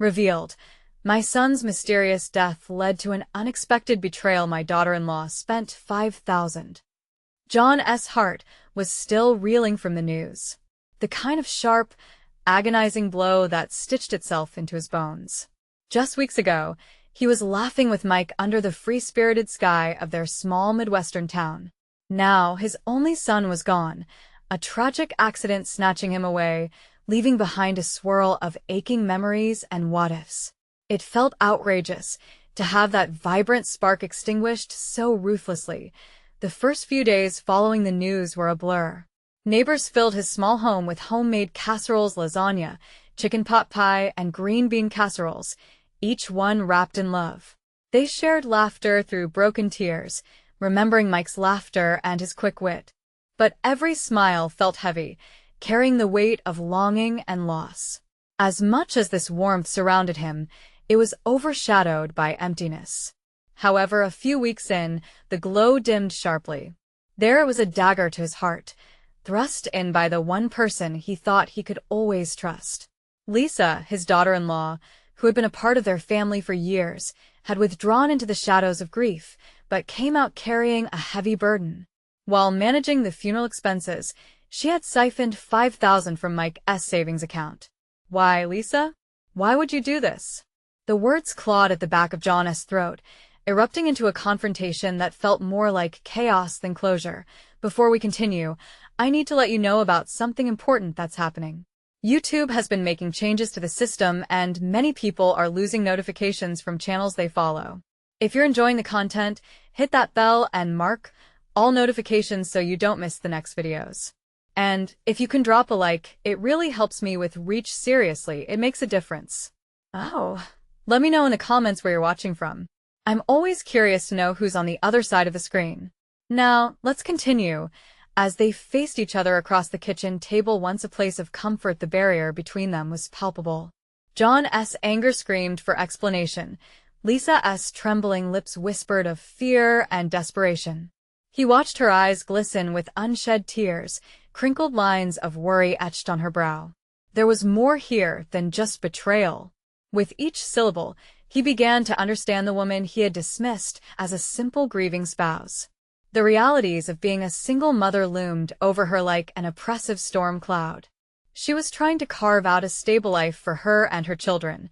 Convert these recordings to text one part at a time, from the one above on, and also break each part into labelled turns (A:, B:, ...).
A: Revealed. My son's mysterious death led to an unexpected betrayal. My daughter-in-law spent 5,000. John S. Hart was still reeling from the news. The kind of sharp, agonizing blow that stitched itself into his bones. Just weeks ago, he was laughing with Mike under the free-spirited sky of their small Midwestern town. Now, his only son was gone, a tragic accident snatching him away, leaving behind a swirl of aching memories and what-ifs. It felt outrageous to have that vibrant spark extinguished so ruthlessly. The first few days following the news were a blur. Neighbors filled his small home with homemade casseroles, lasagna, chicken pot pie, and green bean casseroles, each one wrapped in love. They shared laughter through broken tears, remembering Mike's laughter and his quick wit. But every smile felt heavy, carrying the weight of longing and loss. As much as this warmth surrounded him, it was overshadowed by emptiness. However, a few weeks in, the glow dimmed sharply. There was a dagger to his heart, thrust in by the one person he thought he could always trust. Lisa, his daughter-in-law, who had been a part of their family for years, had withdrawn into the shadows of grief, but came out carrying a heavy burden. While managing the funeral expenses, she had siphoned 5,000 from Mike's savings account. Why, Lisa? Why would you do this? The words clawed at the back of John's throat, erupting into a confrontation that felt more like chaos than closure. Before we continue, I need to let you know about something important that's happening. YouTube has been making changes to the system, and many people are losing notifications from channels they follow. If you're enjoying the content, hit that bell and mark all notifications so you don't miss the next videos. And if you can drop a like, it really helps me with reach. Seriously, it makes a difference. Oh, let me know in the comments where you're watching from. I'm always curious to know who's on the other side of the screen. Now, let's continue. As they faced each other across the kitchen table, once a place of comfort, the barrier between them was palpable. John's anger screamed for explanation. Lisa's trembling lips whispered of fear and desperation. He watched her eyes glisten with unshed tears, crinkled lines of worry etched on her brow. There was more here than just betrayal. With each syllable, he began to understand the woman he had dismissed as a simple grieving spouse. The realities of being a single mother loomed over her like an oppressive storm cloud. She was trying to carve out a stable life for her and her children.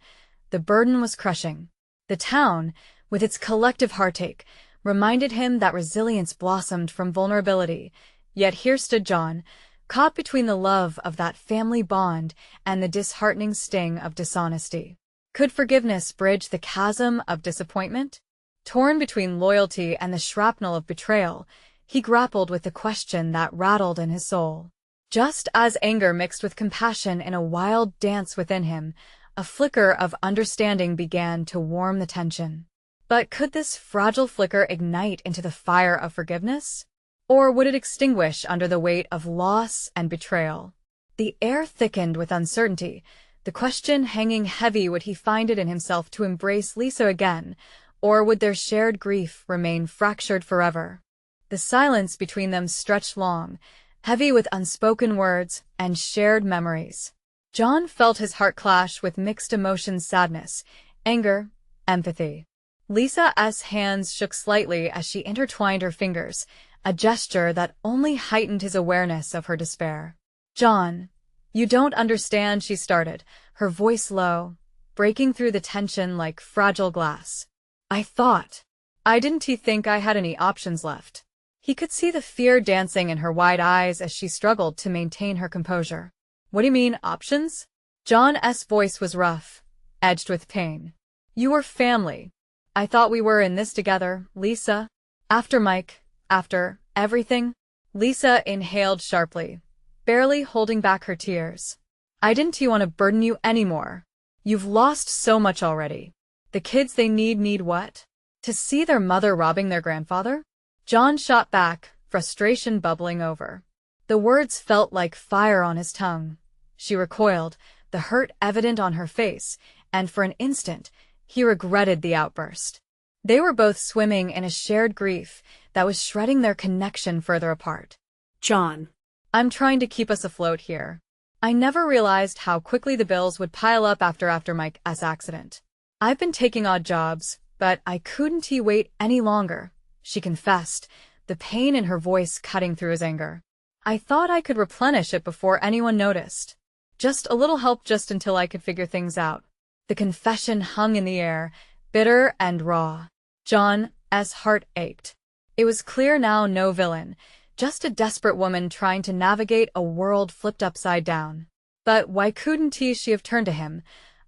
A: The burden was crushing. The town, with its collective heartache, reminded him that resilience blossomed from vulnerability. Yet here stood John, caught between the love of that family bond and the disheartening sting of dishonesty. Could forgiveness bridge the chasm of disappointment? Torn between loyalty and the shrapnel of betrayal, he grappled with the question that rattled in his soul. Just as anger mixed with compassion in a wild dance within him, a flicker of understanding began to warm the tension. But could this fragile flicker ignite into the fire of forgiveness? Or would it extinguish under the weight of loss and betrayal? The air thickened with uncertainty, the question hanging heavy: would he find it in himself to embrace Lisa again, or would their shared grief remain fractured forever? The silence between them stretched long, heavy with unspoken words and shared memories. John felt his heart clash with mixed emotions: sadness, anger, empathy. Lisa's hands shook slightly as she intertwined her fingers, a gesture that only heightened his awareness of her despair. "John, you don't understand," she started, her voice low, breaking through the tension like fragile glass. I didn't think I had any options left." He could see the fear dancing in her wide eyes as she struggled to maintain her composure. "What do you mean, options?" John's voice was rough, edged with pain. "You were family. I thought we were in this together, Lisa. After Mike, after everything." Lisa inhaled sharply, barely holding back her tears. "I didn't want to burden you anymore. You've lost so much already. The kids, they need what? To see their mother robbing their grandfather?" John shot back, frustration bubbling over. The words felt like fire on his tongue. She recoiled, the hurt evident on her face, and for an instant, he regretted the outburst. They were both swimming in a shared grief that was shredding their connection further apart.
B: "John,
A: I'm trying to keep us afloat here. I never realized how quickly the bills would pile up after Mike's accident. I've been taking odd jobs, but I couldn't wait any longer, she confessed, the pain in her voice cutting through his anger. I thought I could replenish it before anyone noticed. Just a little help just until I could figure things out. The confession hung in the air, bitter and raw. John's heart ached. It was clear now no villain, just a desperate woman trying to navigate a world flipped upside down. But why couldn't she have turned to him?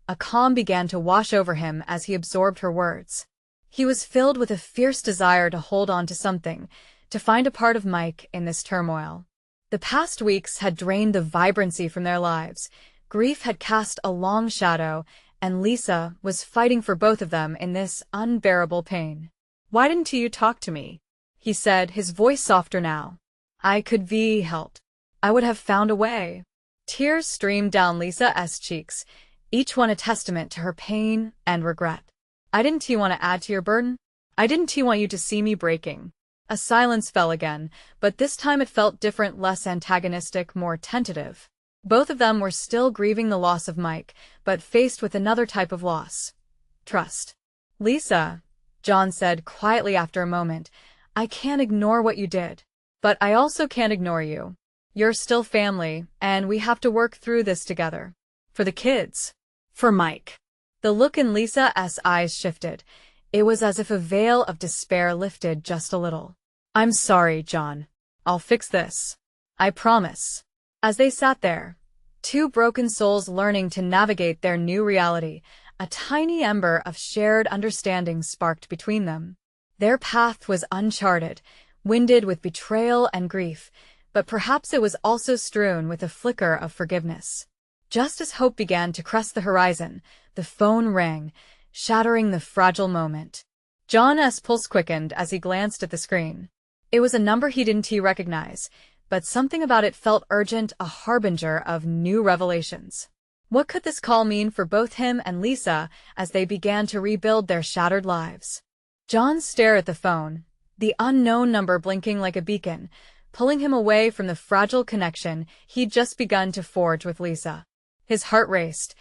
A: A calm began to wash over him as he absorbed her words. He was filled with a fierce desire to hold on to something, to find a part of Mike in this turmoil. The past weeks had drained the vibrancy from their lives. Grief had cast a long shadow, and Lisa was fighting for both of them in this unbearable pain. "Why didn't you talk to me?" he said, his voice softer now. "I could have helped. I would have found a way." Tears streamed down Lisa's cheeks, each one a testament to her pain and regret. "I didn't want to add to your burden. I didn't want you to see me breaking." A silence fell again, but this time it felt different, less antagonistic, more tentative. Both of them were still grieving the loss of Mike, but faced with another type of loss. Trust. "Lisa," John said quietly after a moment, "I can't ignore what you did. But I also can't ignore you. You're still family, and we have to work through this together. For the kids. For Mike." The look in Lisa's eyes shifted. It was as if a veil of despair lifted just a little. "I'm sorry, John. I'll fix this. I promise." As they sat there, two broken souls learning to navigate their new reality, a tiny ember of shared understanding sparked between them. Their path was uncharted, winded with betrayal and grief, but perhaps it was also strewn with a flicker of forgiveness. Just as hope began to crest the horizon, the phone rang, shattering the fragile moment. John's pulse quickened as he glanced at the screen. It was a number he didn't recognize, but something about it felt urgent, a harbinger of new revelations. What could this call mean for both him and Lisa as they began to rebuild their shattered lives? John stared at the phone, the unknown number blinking like a beacon, pulling him away from the fragile connection he'd just begun to forge with Lisa. His heart raced.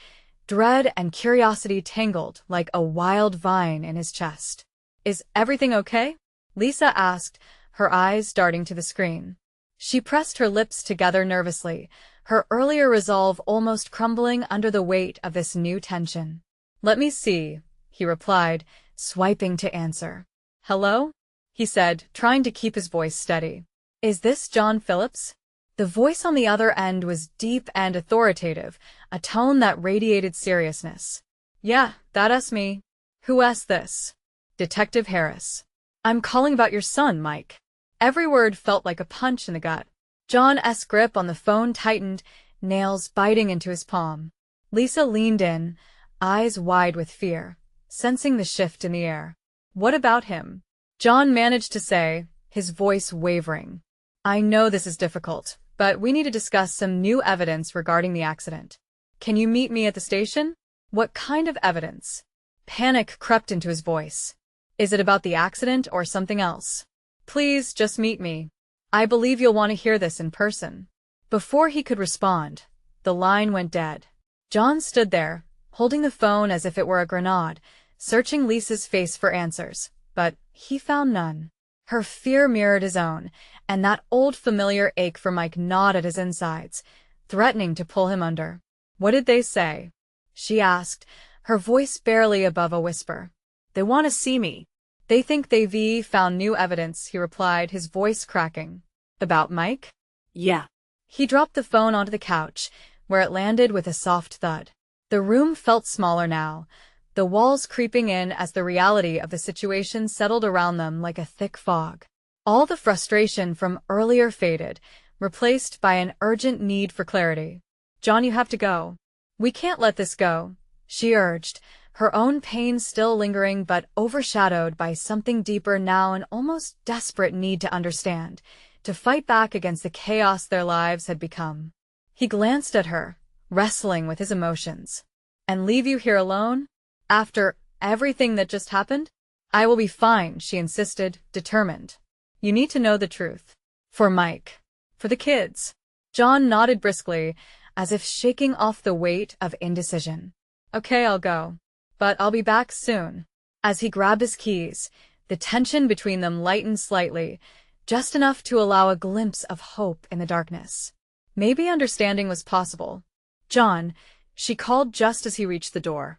A: Dread and curiosity tangled like a wild vine in his chest. "Is everything okay?" Lisa asked, her eyes darting to the screen. She pressed her lips together nervously, her earlier resolve almost crumbling under the weight of this new tension. "Let me see," he replied, swiping to answer. "Hello?" he said, trying to keep his voice steady. "Is this John Phillips?" The voice on the other end was deep and authoritative, a tone that radiated seriousness. "Yeah, that's me. Who's this?" "Detective Harris. I'm calling about your son, Mike." Every word felt like a punch in the gut. John's grip on the phone tightened, nails biting into his palm. Lisa leaned in, eyes wide with fear, sensing the shift in the air. "What about him?" John managed to say, his voice wavering. "I know this is difficult, but we need to discuss some new evidence regarding the accident. Can you meet me at the station?" "What kind of evidence?" Panic crept into his voice. "Is it about the accident or something else?" "Please, just meet me. I believe you'll want to hear this in person." Before he could respond, the line went dead. John stood there, holding the phone as if it were a grenade, searching Lisa's face for answers, but he found none. Her fear mirrored his own, and that old familiar ache for Mike gnawed at his insides, threatening to pull him under. "What did they say?" she asked, her voice barely above a whisper. "They want to see me. They think they've found new evidence," he replied, his voice cracking. "About Mike?"
B: "Yeah."
A: He dropped the phone onto the couch, where it landed with a soft thud. The room felt smaller now, the walls creeping in as the reality of the situation settled around them like a thick fog. All the frustration from earlier faded, replaced by an urgent need for clarity. "John, you have to go. We can't let this go," she urged, her own pain still lingering but overshadowed by something deeper now, an almost desperate need to understand, to fight back against the chaos their lives had become. He glanced at her, wrestling with his emotions. "And leave you here alone? After everything that just happened?" "I will be fine," she insisted, determined. "You need to know the truth. For Mike. For the kids." John nodded briskly, as if shaking off the weight of indecision. "Okay, I'll go. But I'll be back soon." As he grabbed his keys, the tension between them lightened slightly, just enough to allow a glimpse of hope in the darkness. Maybe understanding was possible. "John," she called just as he reached the door.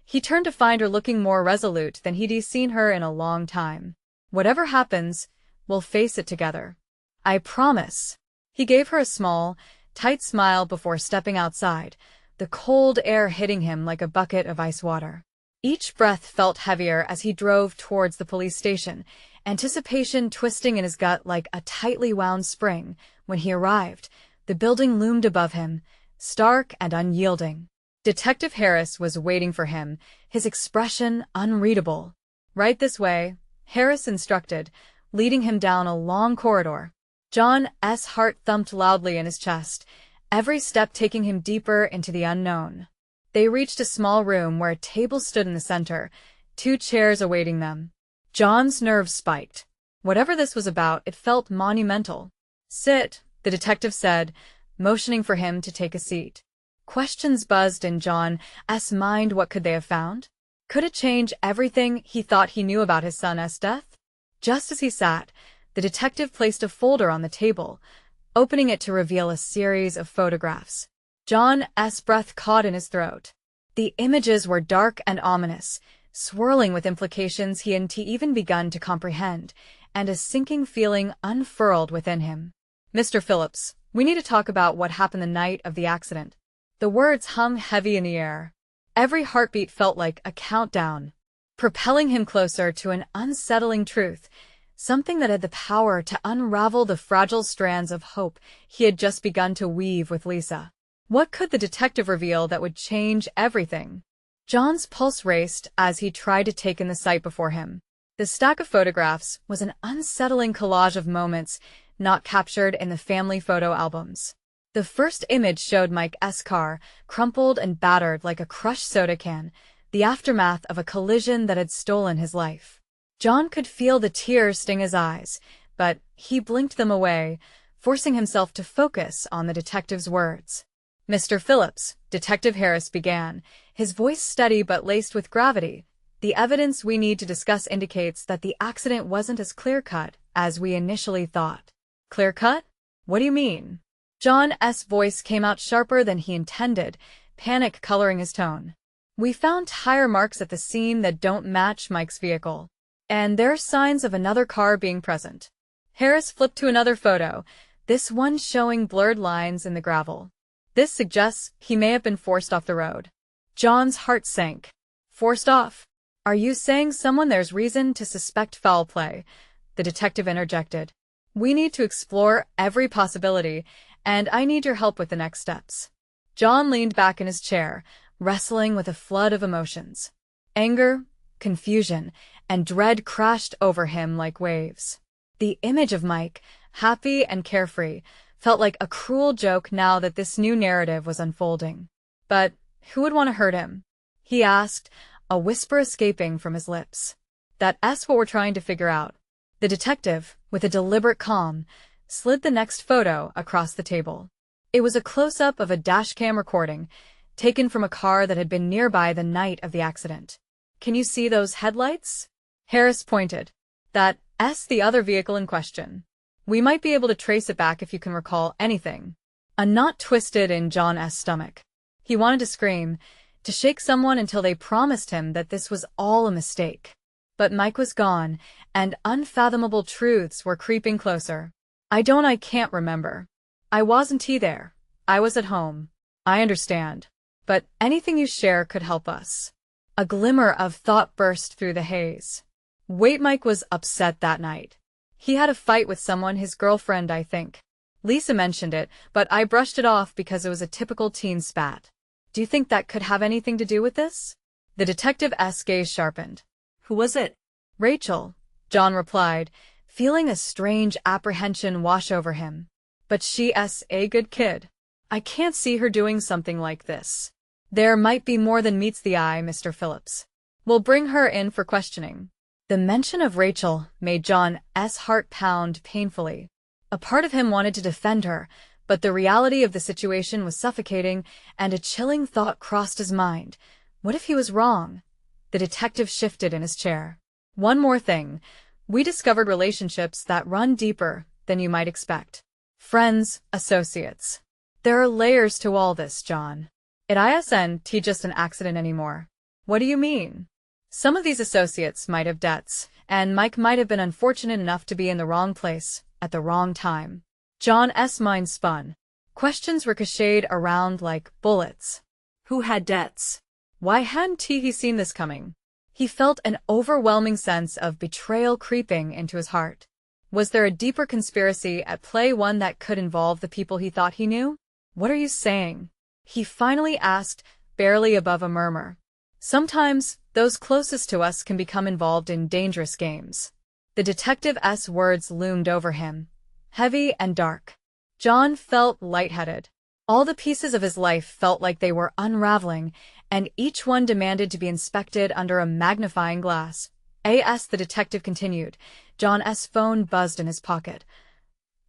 A: He turned to find her looking more resolute than he'd seen her in a long time. "Whatever happens, we'll face it together. I promise." He gave her a small, tight smile before stepping outside, the cold air hitting him like a bucket of ice water. Each breath felt heavier as he drove towards the police station, anticipation twisting in his gut like a tightly wound spring. When he arrived, the building loomed above him, stark and unyielding. Detective Harris was waiting for him, his expression unreadable. "Right this way," Harris instructed, leading him down a long corridor. John's heart thumped loudly in his chest, every step taking him deeper into the unknown. They reached a small room where a table stood in the center, 2 chairs awaiting them. John's nerves spiked. Whatever this was about, it felt monumental. "Sit," the detective said, motioning for him to take a seat. Questions buzzed in John's mind. What could they have found? Could it change everything he thought he knew about his son's death? Just as he sat, the detective placed a folder on the table, opening it to reveal a series of photographs. John's breath caught in his throat. The images were dark and ominous, swirling with implications he hadn't even begun to comprehend, and a sinking feeling unfurled within him. "Mr. Phillips, we need to talk about what happened the night of the accident." The words hung heavy in the air. Every heartbeat felt like a countdown, propelling him closer to an unsettling truth, something that had the power to unravel the fragile strands of hope he had just begun to weave with Lisa. What could the detective reveal that would change everything? John's pulse raced as he tried to take in the sight before him. The stack of photographs was an unsettling collage of moments not captured in the family photo albums. The first image showed Mike's car, crumpled and battered like a crushed soda can, the aftermath of a collision that had stolen his life. John could feel the tears sting his eyes, but he blinked them away, forcing himself to focus on the detective's words. "Mr. Phillips," Detective Harris began, his voice steady but laced with gravity, "the evidence we need to discuss indicates that the accident wasn't as clear-cut as we initially thought." "Clear-cut? What do you mean?" John's voice came out sharper than he intended, panic coloring his tone. "We found tire marks at the scene that don't match Mike's vehicle. And there are signs of another car being present." Harris flipped to another photo, this one showing blurred lines in the gravel. "This suggests he may have been forced off the road." John's heart sank. "Forced off? Are you saying someone there's reason to suspect foul play?" the detective interjected. "We need to explore every possibility, and I need your help with the next steps." John leaned back in his chair, wrestling with a flood of emotions. Anger, confusion, and dread crashed over him like waves. The image of Mike, happy and carefree, felt like a cruel joke now that this new narrative was unfolding. "But who would want to hurt him?" he asked, a whisper escaping from his lips. "That's what we're trying to figure out." The detective, with a deliberate calm, slid the next photo across the table. It was a close-up of a dashcam recording, taken from a car that had been nearby the night of the accident. "Can you see those headlights?" Harris pointed. "That's the other vehicle in question. We might be able to trace it back if you can recall anything." A knot twisted in John's stomach. He wanted to scream, to shake someone until they promised him that this was all a mistake. But Mike was gone, and unfathomable truths were creeping closer. I can't remember. I wasn't there. I was at home. I understand. But anything you share could help us." A glimmer of thought burst through the haze. "Wait, Mike was upset that night. He had a fight with someone, his girlfriend, I think. Lisa mentioned it, but I brushed it off because it was a typical teen spat. Do you think that could have anything to do with this?" The detective's gaze sharpened. "Who was it?" "Rachel," John replied, feeling a strange apprehension wash over him. "But she's a good kid. I can't see her doing something like this." "There might be more than meets the eye, Mr. Phillips. We'll bring her in for questioning." The mention of Rachel made John's heart pound painfully. A part of him wanted to defend her, But the reality of the situation was suffocating, and a chilling thought crossed his mind. What if he was wrong? The detective shifted in his chair. One more thing. We discovered relationships that run deeper than you might expect. Friends, associates. There are layers to all this, John. It isn't just an accident anymore. What do you mean? Some of these associates might have debts, and Mike might have been unfortunate enough to be in the wrong place at the wrong time. John's mind spun. Questions ricocheted around like bullets. Who had debts? Why hadn't he seen this coming? He felt an overwhelming sense of betrayal creeping into his heart. Was there a deeper conspiracy at play, one that could involve the people he thought he knew? What are you saying? He finally asked, barely above a murmur. Sometimes, those closest to us can become involved in dangerous games. The detective's words loomed over him, heavy and dark. John felt lightheaded. All the pieces of his life felt like they were unraveling, and each one demanded to be inspected under a magnifying glass. The detective continued. John's phone buzzed in his pocket.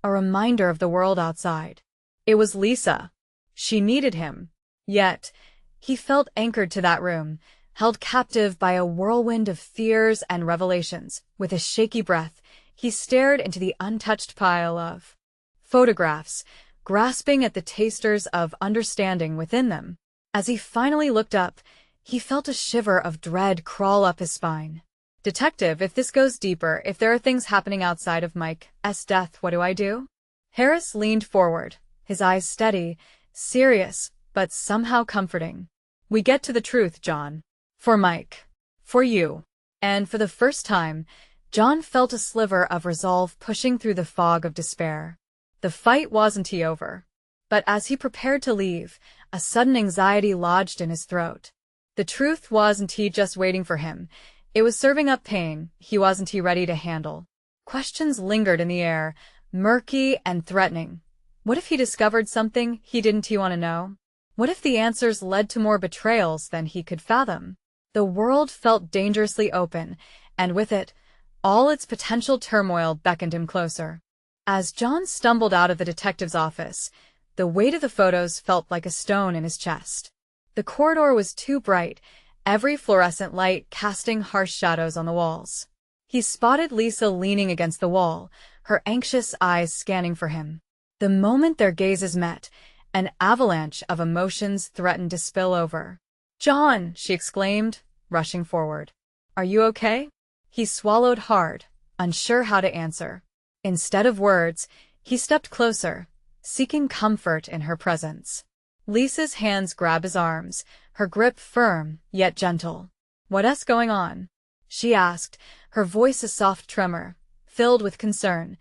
A: A reminder of the world outside. It was Lisa. She needed him. Yet, he felt anchored to that room, held captive by a whirlwind of fears and revelations. With a shaky breath, he stared into the untouched pile of photographs, grasping at the tasters of understanding within them. As he finally looked up, he felt a shiver of dread crawl up his spine. Detective, if this goes deeper, if there are things happening outside of Mike's death, what do I do? Harris leaned forward, his eyes steady, serious, but somehow comforting. We get to the truth, John. For Mike. For you. And for the first time, John felt a sliver of resolve pushing through the fog of despair. The fight wasn't over. But as he prepared to leave, a sudden anxiety lodged in his throat. The truth wasn't just waiting for him. It was serving up pain he wasn't ready to handle. Questions lingered in the air, murky and threatening. What if he discovered something he didn't want to know? What if the answers led to more betrayals than he could fathom? The world felt dangerously open, and with it, all its potential turmoil beckoned him closer. As John stumbled out of the detective's office, the weight of the photos felt like a stone in his chest. The corridor was too bright, every fluorescent light casting harsh shadows on the walls. He spotted Lisa leaning against the wall, her anxious eyes scanning for him. The moment their gazes met, an avalanche of emotions threatened to spill over. "John!" she exclaimed, rushing forward. "Are you okay?" He swallowed hard, unsure how to answer. Instead of words, he stepped closer, seeking comfort in her presence. Lisa's hands grabbed his arms, her grip firm, yet gentle. "What's going on?" she asked, her voice a soft tremor, filled with concern.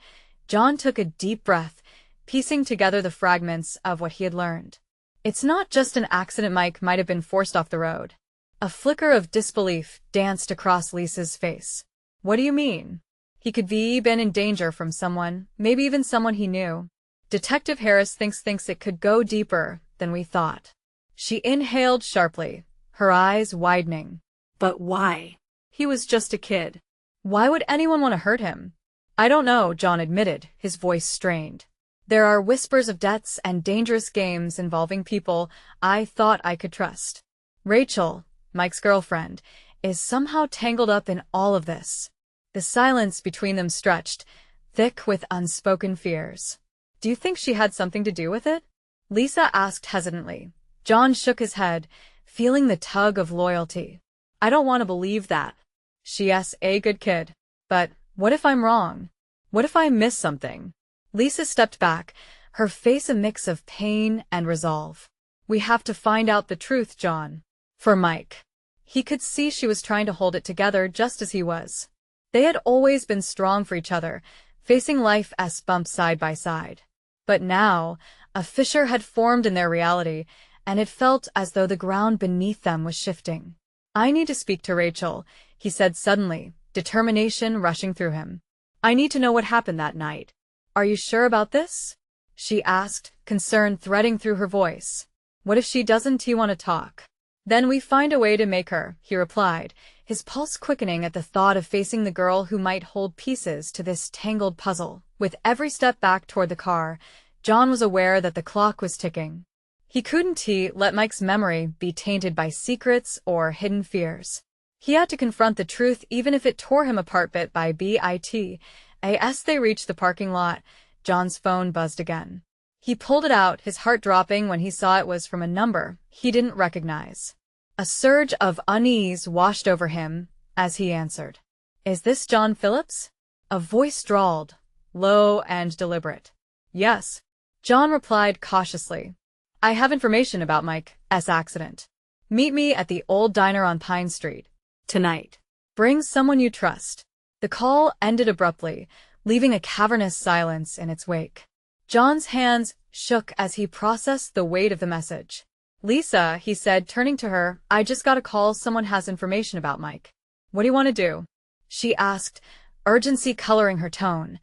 A: John took a deep breath, piecing together the fragments of what he had learned. "It's not just an accident. Mike might have been forced off the road." A flicker of disbelief danced across Lisa's face. "What do you mean?" "He could be been in danger from someone, maybe even someone he knew. Detective Harris thinks it could go deeper than we thought." She inhaled sharply, her eyes widening. "But why? He was just a kid. Why would anyone want to hurt him?" "I don't know," John admitted, his voice strained. "There are whispers of debts and dangerous games involving people I thought I could trust. Rachel, Mike's girlfriend, is somehow tangled up in all of this." The silence between them stretched, thick with unspoken fears. "Do you think she had something to do with it?" Lisa asked hesitantly. John shook his head, feeling the tug of loyalty. "I don't want to believe that. She's a good kid. But what if I'm wrong? What if I miss something?" Lisa stepped back, her face a mix of pain and resolve. "We have to find out the truth, John. For Mike." He could see she was trying to hold it together just as he was. They had always been strong for each other, facing life as bumps side by side. But now, a fissure had formed in their reality, and it felt as though the ground beneath them was shifting. "I need to speak to Rachel," he said suddenly, determination rushing through him. "I need to know what happened that night." "Are you sure about this?" she asked, concern threading through her voice. "What if she doesn't want to talk?" "Then we find a way to make her," he replied, his pulse quickening at the thought of facing the girl who might hold pieces to this tangled puzzle. With every step back toward the car, John was aware that the clock was ticking. He couldn't let Mike's memory be tainted by secrets or hidden fears. He had to confront the truth even if it tore him apart bit by bit. As they reached the parking lot, John's phone buzzed again. He pulled it out, his heart dropping when he saw it was from a number he didn't recognize. A surge of unease washed over him as he answered. "Is this John Phillips?" A voice drawled, low and deliberate. "Yes," John replied cautiously. "I have information about Mike's accident. Meet me at the old diner on Pine Street tonight. Bring someone you trust." The call ended abruptly, leaving a cavernous silence in its wake. John's hands shook as he processed the weight of the message. "Lisa," he said, turning to her, "I just got a call. Someone has information about Mike." "What do you want to do?" she asked, urgency coloring her tone.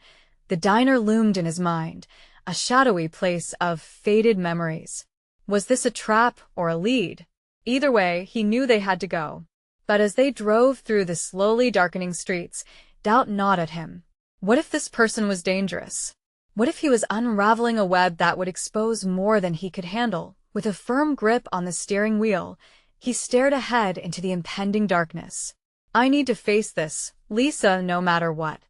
A: The diner loomed in his mind, a shadowy place of faded memories. Was this a trap or a lead? Either way, he knew they had to go. But as they drove through the slowly darkening streets, doubt gnawed at him. What if this person was dangerous? What if he was unraveling a web that would expose more than he could handle? With a firm grip on the steering wheel, he stared ahead into the impending darkness. "I need to face this, Lisa, no matter what."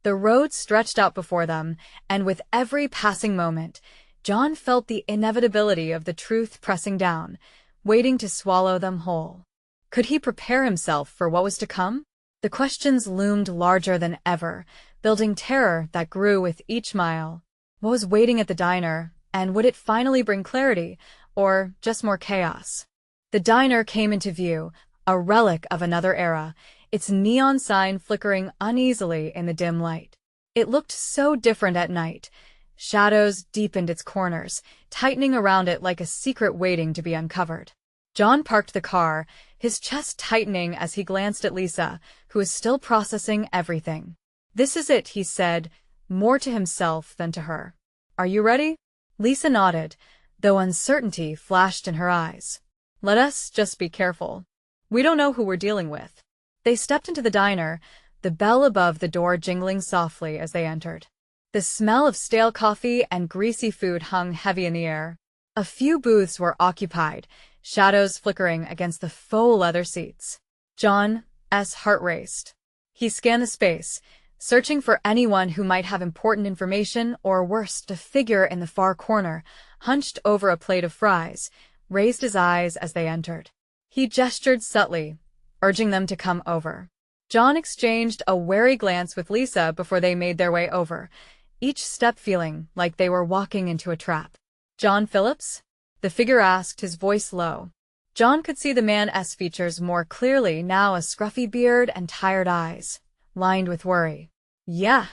A: The road stretched out before them, and with every passing moment, John felt the inevitability of the truth pressing down, waiting to swallow them whole. Could he prepare himself for what was to come? The questions loomed larger than ever, building terror that grew with each mile. What was waiting at the diner, and would it finally bring clarity, or just more chaos? The diner came into view, a relic of another era, its neon sign flickering uneasily in the dim light. It looked so different at night. Shadows deepened its corners, tightening around it like a secret waiting to be uncovered. John parked the car, his chest tightening as he glanced at Lisa, who was still processing everything. "This is it," he said, more to himself than to her. "Are you ready?" Lisa nodded, though uncertainty flashed in her eyes. "Let us just be careful. We don't know who we're dealing with." They stepped into the diner, the bell above the door jingling softly as they entered. The smell of stale coffee and greasy food hung heavy in the air. A few booths were occupied, shadows flickering against the faux leather seats. John's heart raced. He scanned the space, searching for anyone who might have important information, or worse, a figure in the far corner, hunched over a plate of fries, raised his eyes as they entered. He gestured subtly, urging them to come over. John exchanged a wary glance with Lisa before they made their way over, each step feeling like they were walking into a trap. "John Phillips?" the figure asked, his voice low. John could see the man's features more clearly now, a scruffy beard and tired eyes, lined with worry. "Yeah,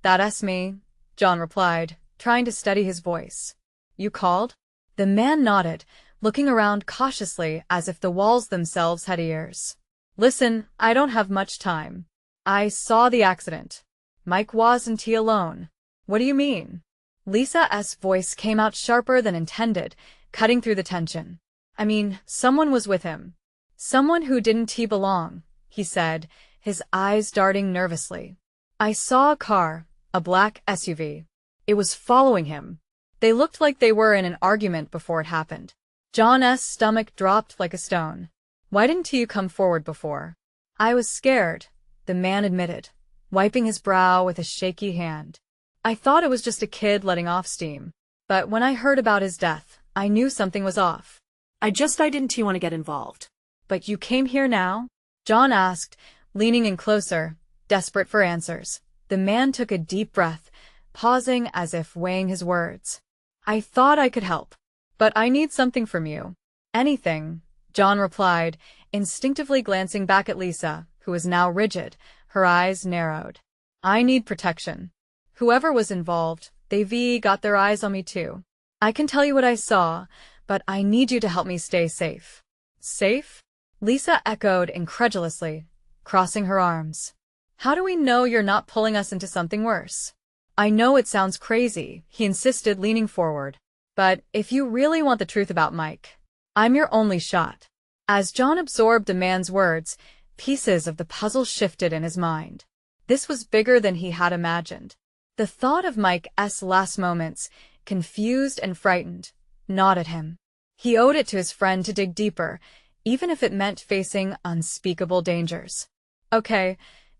A: that's me," John replied, trying to steady his voice. "You called?" The man nodded, looking around cautiously as if the walls themselves had ears. "Listen, I don't have much time. I saw the accident. Mike wasn't alone." "What do you mean?" Lisa's voice came out sharper than intended, cutting through the tension. "I mean, someone was with him. Someone who didn't belong," he said, his eyes darting nervously. "I saw a car, a black SUV. It was following him. They looked like they were in an argument before it happened." John's stomach dropped like a stone. "Why didn't you come forward before?" "I was scared," the man admitted, wiping his brow with a shaky hand. "I thought it was just a kid letting off steam. But when I heard about his death, I knew something was off. I didn't want to get involved." "But you came here now?" John asked, leaning in closer, desperate for answers. The man took a deep breath, pausing as if weighing his words. "I thought I could help. But I need something from you." "Anything," John replied, instinctively glancing back at Lisa, who was now rigid, her eyes narrowed. "I need protection. Whoever was involved, they've got their eyes on me too. I can tell you what I saw, but I need you to help me stay safe." "Safe?" Lisa echoed incredulously, crossing her arms. "How do we know you're not pulling us into something worse?" "I know it sounds crazy," he insisted, leaning forward. "But if you really want the truth about Mike, I'm your only shot." As John absorbed the man's words, pieces of the puzzle shifted in his mind. This was bigger than he had imagined. The thought of Mike's last moments confused and frightened, gnawed at him. He owed it to his friend to dig deeper, even if it meant facing unspeakable dangers. "Okay,"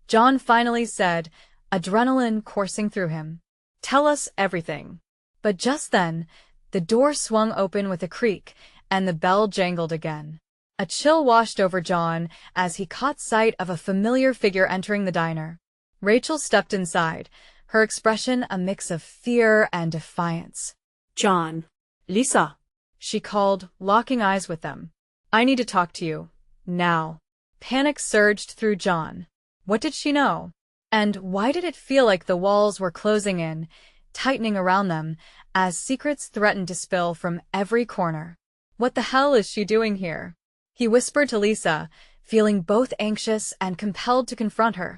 A: John finally said, adrenaline coursing through him. "Tell us everything." But just then, the door swung open with a creak, and the bell jangled again. A chill washed over John as he caught sight of a familiar figure entering the diner. Rachel stepped inside, her expression a mix of fear and defiance.
B: "John, Lisa,"
A: she called, locking eyes with them. "I need to talk to you. Now." Panic surged through John. What did she know? And why did it feel like the walls were closing in, tightening around them, as secrets threatened to spill from every corner? What the hell is she doing here? He whispered to Lisa, feeling both anxious and compelled to confront her.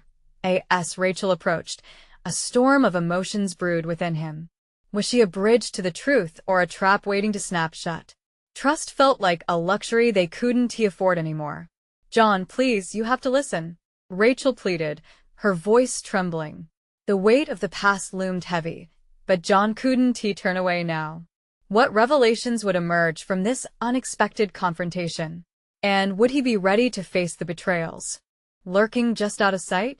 A: As Rachel approached, a storm of emotions brewed within him. Was she a bridge to the truth or a trap waiting to snap shut? Trust felt like a luxury they couldn't afford anymore. "John, please, you have to listen," Rachel pleaded, her voice trembling. The weight of the past loomed heavy, but John couldn't turn away now. What revelations would emerge from this unexpected confrontation? And would he be ready to face the betrayals lurking just out of sight?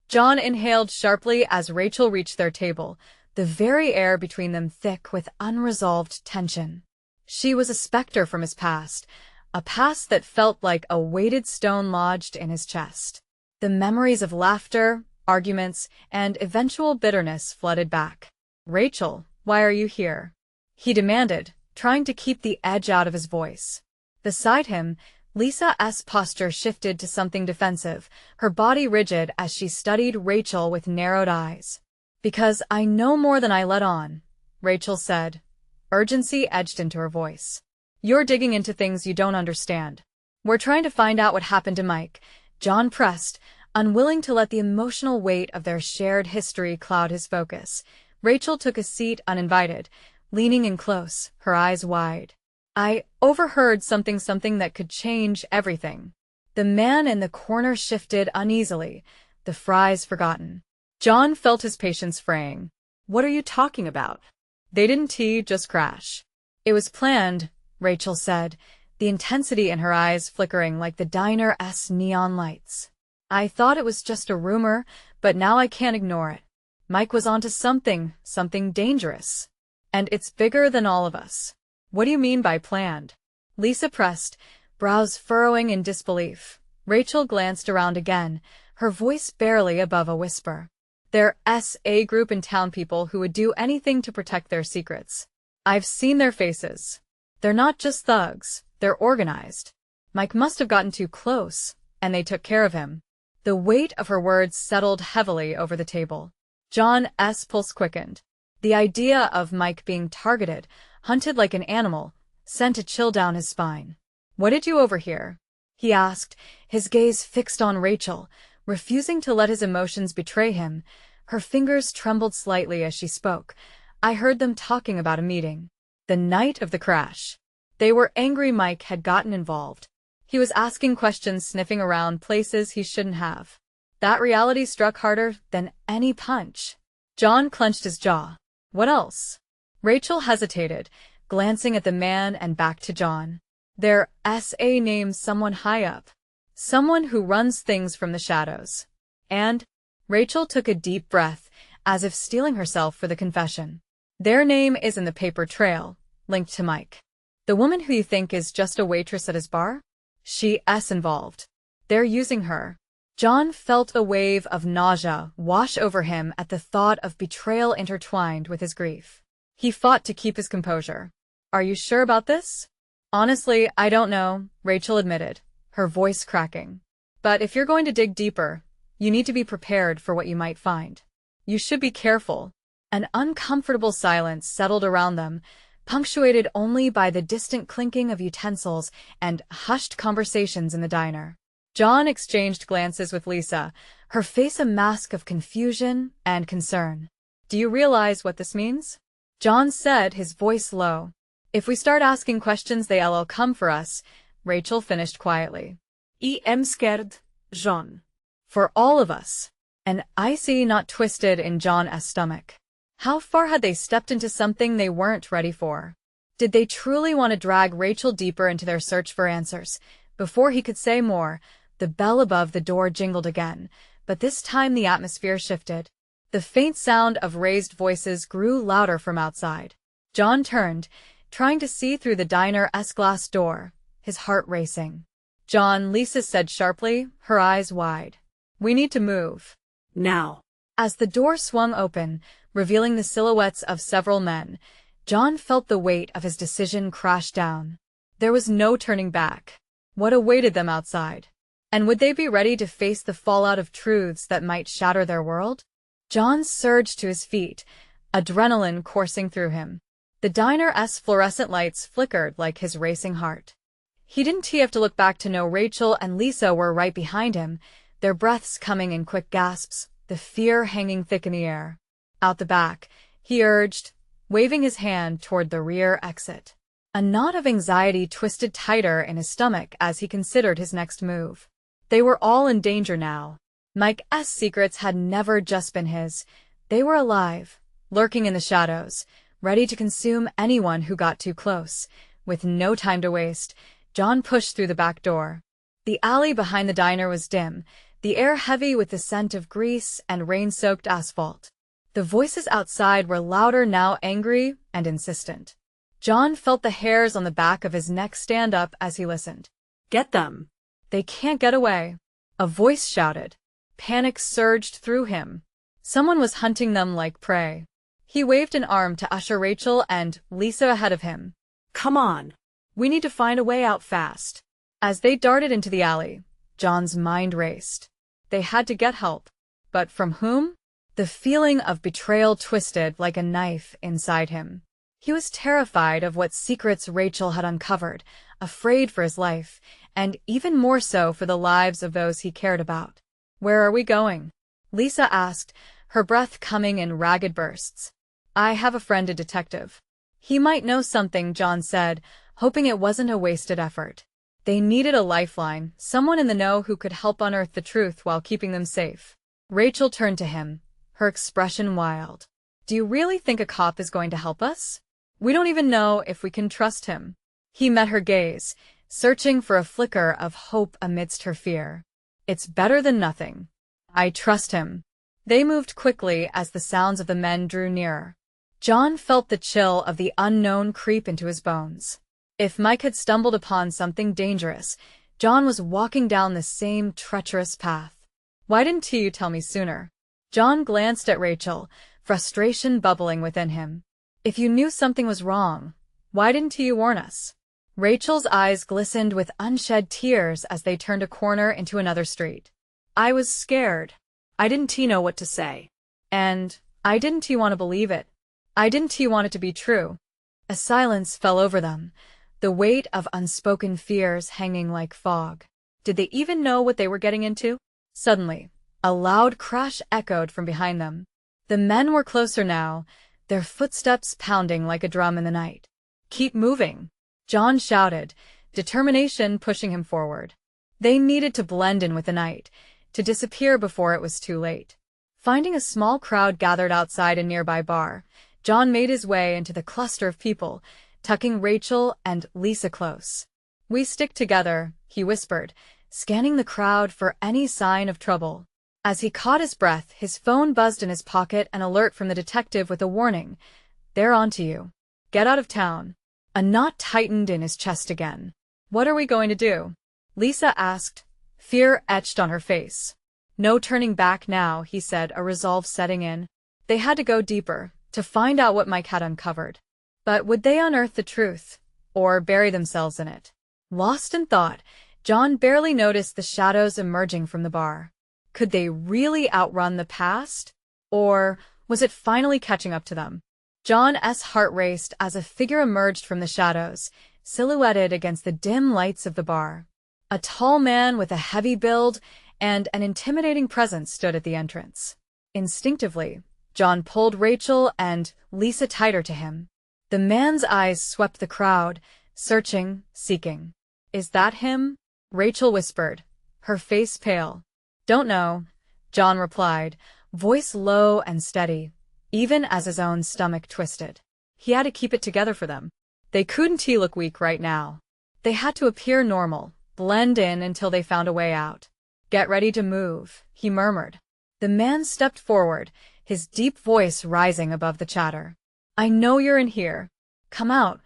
A: John inhaled sharply as Rachel reached their table, the very air between them thick with unresolved tension. She was a specter from his past, a past that felt like a weighted stone lodged in his chest. The memories of laughter, arguments, and eventual bitterness flooded back. "Rachel, why are you here?" he demanded, trying to keep the edge out of his voice. Beside him, Lisa's posture shifted to something defensive, her body rigid as she studied Rachel with narrowed eyes. "Because I know more than I let on," Rachel said. Urgency edged into her voice. "You're digging into things you don't understand." "We're trying to find out what happened to Mike," John pressed, unwilling to let the emotional weight of their shared history cloud his focus. Rachel took a seat uninvited, leaning in close, her eyes wide. "I overheard something that could change everything." The man in the corner shifted uneasily, the fries forgotten. John felt his patience fraying. "What are you talking about?" "They didn't just crash. It was planned," Rachel said, the intensity in her eyes flickering like the diner's neon lights. "I thought it was just a rumor, but now I can't ignore it. Mike was onto something dangerous. And it's bigger than all of us." "What do you mean by planned?" Lisa pressed, brows furrowing in disbelief. Rachel glanced around again, her voice barely above a whisper. "There's a group in town people who would do anything to protect their secrets. I've seen their faces. They're not just thugs, they're organized. Mike must have gotten too close, and they took care of him." The weight of her words settled heavily over the table. John's pulse quickened. The idea of Mike being targeted, hunted like an animal, sent a chill down his spine. "What did you overhear?" he asked, his gaze fixed on Rachel, refusing to let his emotions betray him. Her fingers trembled slightly as she spoke. "I heard them talking about a meeting. The night of the crash. They were angry Mike had gotten involved. He was asking questions, sniffing around places he shouldn't have." That reality struck harder than any punch. John clenched his jaw. "What else?" Rachel hesitated, glancing at the man and back to John. "There's a name, someone high up. Someone who runs things from the shadows." And Rachel took a deep breath, as if steeling herself for the confession. "Their name is in the paper trail, linked to Mike. The woman who you think is just a waitress at his bar? She's involved. They're using her." John felt a wave of nausea wash over him at the thought of betrayal intertwined with his grief. He fought to keep his composure. "Are you sure about this?" "Honestly, I don't know," Rachel admitted, her voice cracking. "But if you're going to dig deeper, you need to be prepared for what you might find. You should be careful." An uncomfortable silence settled around them, punctuated only by the distant clinking of utensils and hushed conversations in the diner. John exchanged glances with Lisa, her face a mask of confusion and concern. "Do you realize what this means?" John said, his voice low. "If we start asking questions, they'll come for us," Rachel finished quietly.
B: "I'm scared, John."
A: "For all of us." An icy knot twisted in John's stomach. How far had they stepped into something they weren't ready for? Did they truly want to drag Rachel deeper into their search for answers? Before he could say more, the bell above the door jingled again, but this time the atmosphere shifted. The faint sound of raised voices grew louder from outside. John turned, trying to see through the diner's glass door, his heart racing. "John," Lisa said sharply, her eyes wide. "We need to move."
B: Now.
A: As the door swung open, revealing the silhouettes of several men, John felt the weight of his decision crash down. There was no turning back. What awaited them outside? And would they be ready to face the fallout of truths that might shatter their world? John surged to his feet, adrenaline coursing through him. The diner's fluorescent lights flickered like his racing heart. He didn't have to look back to know Rachel and Lisa were right behind him, their breaths coming in quick gasps, the fear hanging thick in the air. "Out the back," he urged, waving his hand toward the rear exit. A knot of anxiety twisted tighter in his stomach as he considered his next move. They were all in danger now. Mike's secrets had never just been his. They were alive, lurking in the shadows, ready to consume anyone who got too close. With no time to waste, John pushed through the back door. The alley behind the diner was dim, the air heavy with the scent of grease and rain-soaked asphalt. The voices outside were louder now, angry and insistent. John felt the hairs on the back of his neck stand up as he listened.
B: Get them.
A: "They can't get away," a voice shouted. Panic surged through him. Someone was hunting them like prey. He waved an arm to usher Rachel and Lisa ahead of him.
B: Come on.
A: "We need to find a way out fast." As they darted into the alley, John's mind raced. They had to get help. But from whom? The feeling of betrayal twisted like a knife inside him. He was terrified of what secrets Rachel had uncovered, afraid for his life, and even more so for the lives of those he cared about. "Where are we going?" Lisa asked, her breath coming in ragged bursts. "I have a friend, a detective." "He might know something," John said, hoping it wasn't a wasted effort. They needed a lifeline, someone in the know who could help unearth the truth while keeping them safe. Rachel turned to him, her expression wild. "Do you really think a cop is going to help us? We don't even know if we can trust him." He met her gaze, searching for a flicker of hope amidst her fear. "It's better than nothing. I trust him." They moved quickly as the sounds of the men drew nearer. John felt the chill of the unknown creep into his bones. If Mike had stumbled upon something dangerous, John was walking down the same treacherous path. "Why didn't you tell me sooner?" John glanced at Rachel, frustration bubbling within him. "If you knew something was wrong, why didn't you warn us?" Rachel's eyes glistened with unshed tears as they turned a corner into another street. "I was scared.
B: I didn't know what to say.
A: And I didn't want to believe it. I didn't want it to be true." A silence fell over them, the weight of unspoken fears hanging like fog. Did they even know what they were getting into? Suddenly, a loud crash echoed from behind them. The men were closer now, their footsteps pounding like a drum in the night. "Keep moving," John shouted, determination pushing him forward. They needed to blend in with the night, to disappear before it was too late. Finding a small crowd gathered outside a nearby bar, John made his way into the cluster of people, tucking Rachel and Lisa close. "We stick together," he whispered, scanning the crowd for any sign of trouble. As he caught his breath, his phone buzzed in his pocket, an alert from the detective with a warning. "They're onto you. Get out of town." A knot tightened in his chest again. "What are we going to do?" Lisa asked, fear etched on her face. "No turning back now," he said, a resolve setting in. They had to go deeper, to find out what Mike had uncovered. But would they unearth the truth, or bury themselves in it? Lost in thought, John barely noticed the shadows emerging from the bar. Could they really outrun the past? Or was it finally catching up to them? John's heart raced as a figure emerged from the shadows, silhouetted against the dim lights of the bar. A tall man with a heavy build and an intimidating presence stood at the entrance. Instinctively, John pulled Rachel and Lisa tighter to him. The man's eyes swept the crowd, searching, seeking. "Is that him?" Rachel whispered, her face pale. "Don't know," John replied, voice low and steady. even as his own stomach twisted. He had to keep it together for them. They couldn't look weak right now. They had to appear normal, blend in until they found a way out. Get ready to move, he murmured. The man stepped forward, his deep voice rising above the chatter. I know you're in here. Come out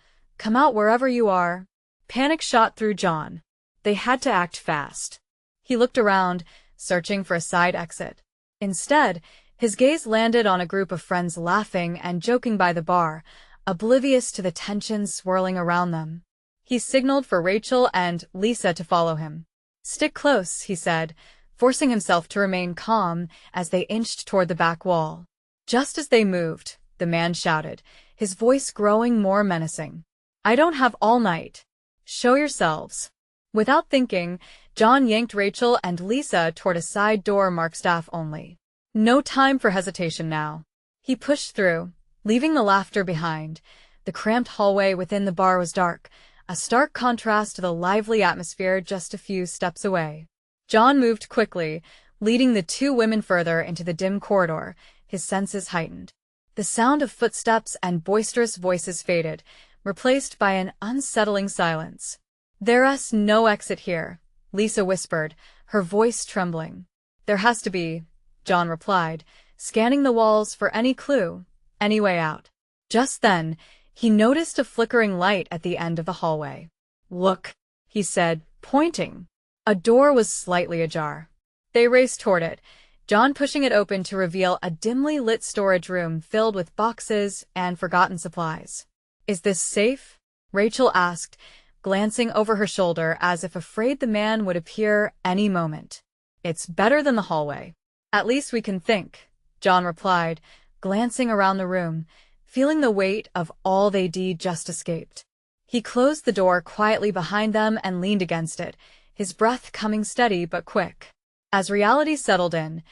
A: wherever you are. Panic shot through John. They had to act fast. He looked around, searching for a side exit. Instead, his gaze landed on a group of friends laughing and joking by the bar, oblivious to the tension swirling around them. He signaled for Rachel and Lisa to follow him. Stick close, he said, forcing himself to remain calm as they inched toward the back wall. Just as they moved, the man shouted, his voice growing more menacing. I don't have all night. Show yourselves. Without thinking, John yanked Rachel and Lisa toward a side door marked staff only. No time for hesitation now. He pushed through, leaving the laughter behind. The cramped hallway within the bar was dark, a stark contrast to the lively atmosphere just a few steps away. John moved quickly, leading the two women further into the dim corridor, his senses heightened. The sound of footsteps and boisterous voices faded, replaced by an unsettling silence. There's no exit here, Lisa whispered, her voice trembling. There has to be, John replied, scanning the walls for any clue, any way out. Just then, he noticed a flickering light at the end of the hallway. Look, he said, pointing. A door was slightly ajar. They raced toward it, John pushing it open to reveal a dimly lit storage room filled with boxes and forgotten supplies. Is this safe? Rachel asked, glancing over her shoulder as if afraid the man would appear any moment. It's better than the hallway. At least we can think, John replied, glancing around the room, feeling the weight of all they'd just escaped. He closed the door quietly behind them and leaned against it, his breath coming steady but quick. As reality settled in,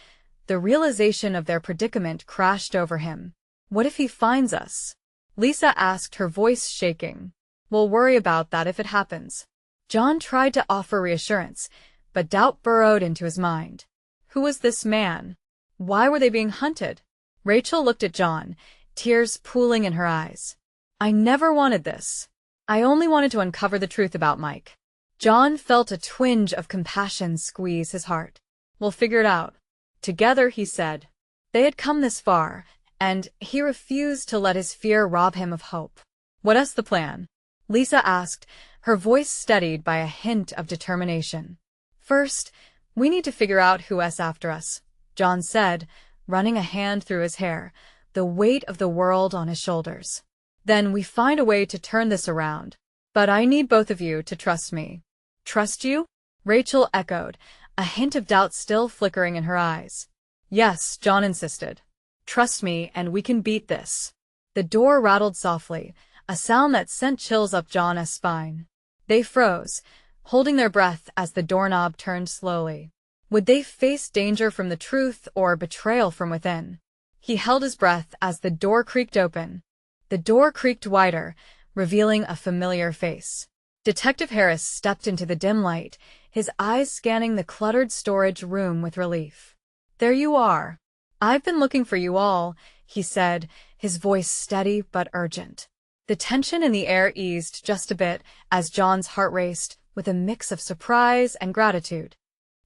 A: the realization of their predicament crashed over him. What if he finds us? Lisa asked, her voice shaking. We'll worry about that if it happens. John tried to offer reassurance, but doubt burrowed into his mind. Who was this man? Why were they being hunted? Rachel looked at John, tears pooling in her eyes. I never wanted this. I only wanted to uncover the truth about Mike. John felt a twinge of compassion squeeze his heart. We'll figure it out. Together, he said. They had come this far, and he refused to let his fear rob him of hope. What's the plan? Lisa asked, her voice steadied by a hint of determination. First, we need to figure out who's after us, John said, running a hand through his hair, the weight of the world on his shoulders. Then we find a way to turn this around. But I need both of you to trust me. Trust you? Rachel echoed, a hint of doubt still flickering in her eyes. Yes, John insisted. Trust me, and we can beat this. The door rattled softly, a sound that sent chills up John's spine. They froze, holding their breath as the doorknob turned slowly. Would they face danger from the truth or betrayal from within? He held his breath as the door creaked open. The door creaked wider, revealing a familiar face. Detective Harris stepped into the dim light, his eyes scanning the cluttered storage room with relief. There you are. I've been looking for you all, he said, his voice steady but urgent. The tension in the air eased just a bit as John's heart raced, with a mix of surprise and gratitude.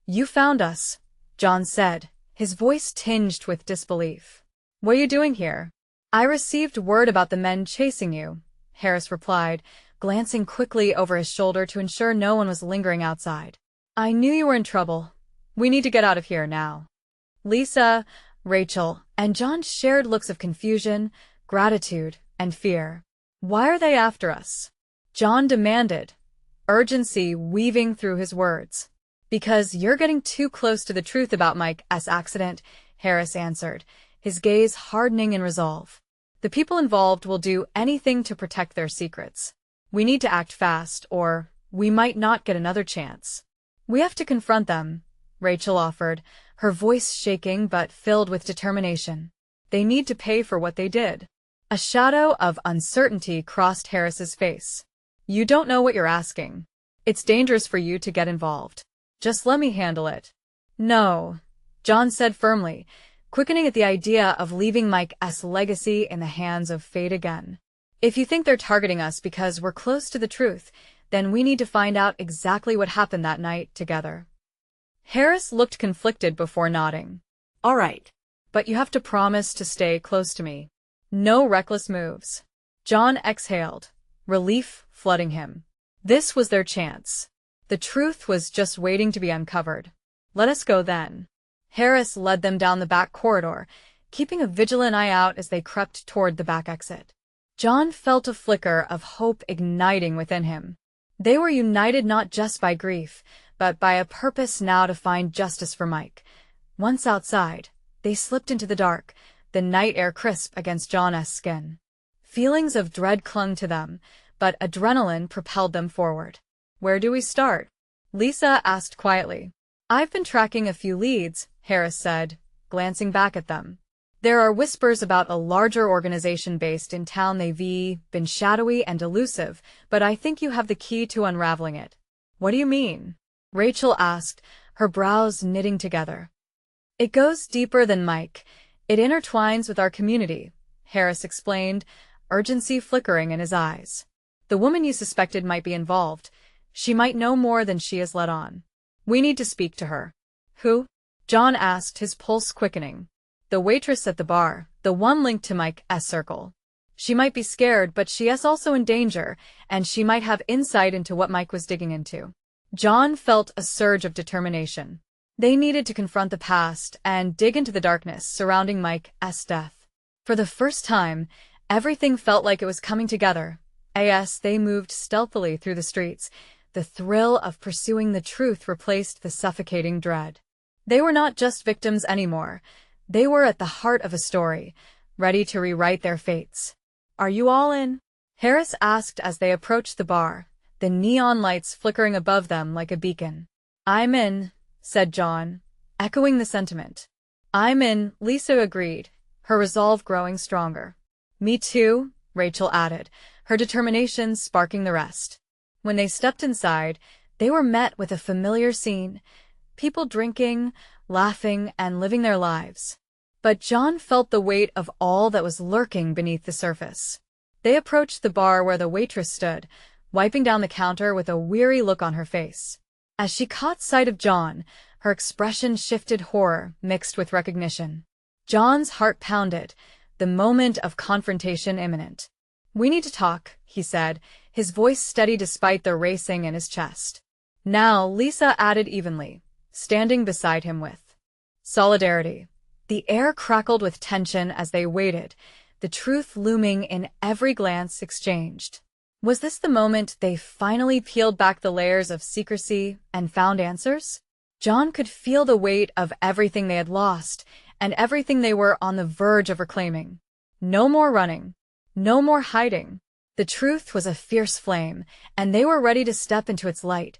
A: You found us, John said, his voice tinged with disbelief. What are you doing here? I received word about the men chasing you, Harris replied, glancing quickly over his shoulder to ensure no one was lingering outside. I knew you were in trouble. We need to get out of here now. Lisa, Rachel, and John shared looks of confusion, gratitude, and fear. Why are they after us? John demanded, urgency weaving through his words. Because you're getting too close to the truth about Mike's accident, Harris answered, his gaze hardening in resolve. The people involved will do anything to protect their secrets. We need to act fast, or we might not get another chance. We have to confront them, Rachel offered, her voice shaking but filled with determination. They need to pay for what they did. A shadow of uncertainty crossed Harris's face. You don't know what you're asking. It's dangerous for you to get involved. Just let me handle it. No, John said firmly, quickening at the idea of leaving Mike's legacy in the hands of fate again. If you think they're targeting us because we're close to the truth, then we need to find out exactly what happened that night together. Harris looked conflicted before nodding.
B: All right.
A: But you have to promise to stay close to me. No reckless moves. John exhaled, relief flooding him. This was their chance. The truth was just waiting to be uncovered. Let us go then. Harris led them down the back corridor, keeping a vigilant eye out as they crept toward the back exit. John felt a flicker of hope igniting within him. They were united not just by grief, but by a purpose now to find justice for Mike. Once outside, they slipped into the dark, the night air crisp against John's skin. Feelings of dread clung to them, but adrenaline propelled them forward. Where do we start? Lisa asked quietly. I've been tracking a few leads, Harris said, glancing back at them. There are whispers about a larger organization based in town. They've been shadowy and elusive, but I think you have the key to unraveling it. What do you mean? Rachel asked, her brows knitting together. It goes deeper than Mike. It intertwines with our community, Harris explained, urgency flickering in his eyes. The woman you suspected might be involved. She might know more than she has let on. We need to speak to her. Who? John asked, his pulse quickening. The waitress at the bar, the one linked to Mike's circle. She might be scared, but she is also in danger, and she might have insight into what Mike was digging into. John felt a surge of determination. They needed to confront the past and dig into the darkness surrounding Mike's death. For the first time, everything felt like it was coming together. As they moved stealthily through the streets, the thrill of pursuing the truth replaced the suffocating dread. They were not just victims anymore. They were at the heart of a story, ready to rewrite their fates. Are you all in? Harris asked as they approached the bar, the neon lights flickering above them like a beacon. I'm in, said John, echoing the sentiment. I'm in, Lisa agreed, her resolve growing stronger. Me too, Rachel added, her determination sparking the rest. When they stepped inside, they were met with a familiar scene, people drinking, laughing, and living their lives. But John felt the weight of all that was lurking beneath the surface. They approached the bar where the waitress stood, wiping down the counter with a weary look on her face. As she caught sight of John, her expression shifted, horror mixed with recognition. John's heart pounded, the moment of confrontation imminent. We need to talk, he said, his voice steady despite the racing in his chest. Now, Lisa added evenly, standing beside him with solidarity. The air crackled with tension as they waited, the truth looming in every glance exchanged. Was this the moment they finally peeled back the layers of secrecy and found answers? John could feel the weight of everything they had lost and everything they were on the verge of reclaiming. No more running. No more hiding. The truth was a fierce flame, and they were ready to step into its light,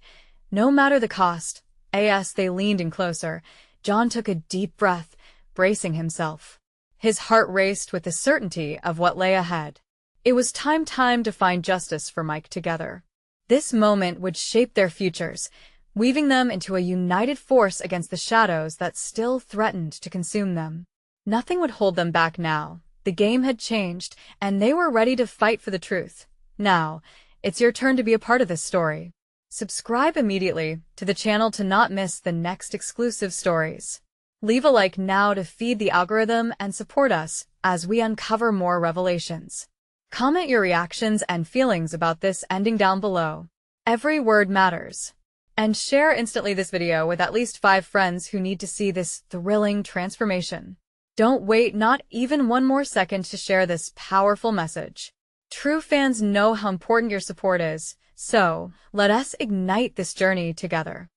A: no matter the cost. As they leaned in closer, John took a deep breath, bracing himself. His heart raced with the certainty of what lay ahead. It was time to find justice for Mike together. This moment would shape their futures, weaving them into a united force against the shadows that still threatened to consume them. Nothing would hold them back now. The game had changed, and they were ready to fight for the truth. Now, it's your turn to be a part of this story. Subscribe immediately to the channel to not miss the next exclusive stories. Leave a like now to feed the algorithm and support us as we uncover more revelations. Comment your reactions and feelings about this ending down below. Every word matters. And share instantly this video with at least 5 friends who need to see this thrilling transformation. Don't wait not even one more second to share this powerful message. True fans know how important your support is, so let us ignite this journey together.